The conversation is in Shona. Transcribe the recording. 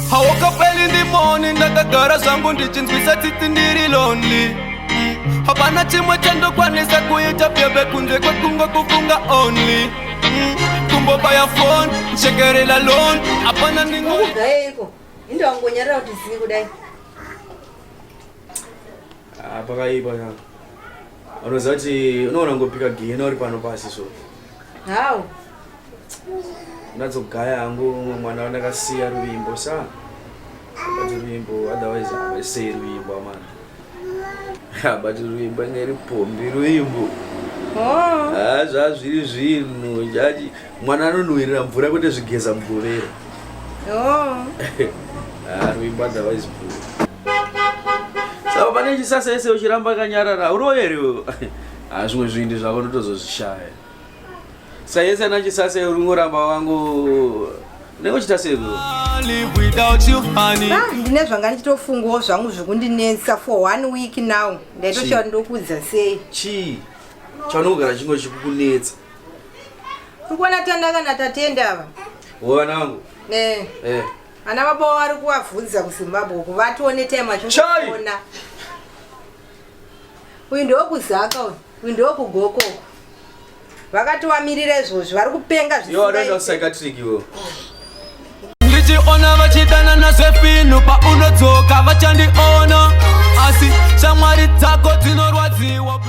I woke up early in the morning, ndakagara zvangu ndichinzwisa tsitsi ndiri lonely. Hapana chimwe chandokwanisa kuita bebe kunze kwekungo kufunga only. Kumbobaya phone, chekerela loan, hapana ningo. Kudayiko, indo angonyara kuti zii kudai. Pakaipa ya. Unozati unoona ngopika gina uri pano pasi so. How? Ndadzogaya hangu mwana wandakasiya ruvimbo sa. But ruvimbo otherwise I say ruvimbo man. But ruvimbo ngeri pombi ruvimbo. Oh. Zvazviri zvinhu jaji mwana anonwirira mvura kuti zvigeza muguvera. Oh. Ruvimbo otherwise bro. Saka pane chisasa ese uchiramba kanyarara uroyeriwo. Zvimwe zvinhu zvako ndotozozvishaya. Sayese na chisase urungoramba wangu nekuchita sei Live without you honey. Ndine zvanga ndichitofungawo zvangu zvekundinetsa for 1 week now. Ndaitoshaura ndokudza sei. Chi chaunogara chingo chikukunetsa. Ukuona tandakana tatenda ava. Wana wangu. Ana baba vari kuvabvunza kuZimbabwe kuvatione time achikuona. Uyu ndokuzaka uyu ndokugoko. Vakati wamirira izvozvo vari kupenga zvisingaite. Yo adonda psychiatric iwo. Ndichiona vachidana nazvepinhu paunodzoka vachandiona asi shamwari dzako dzinorwadziwa.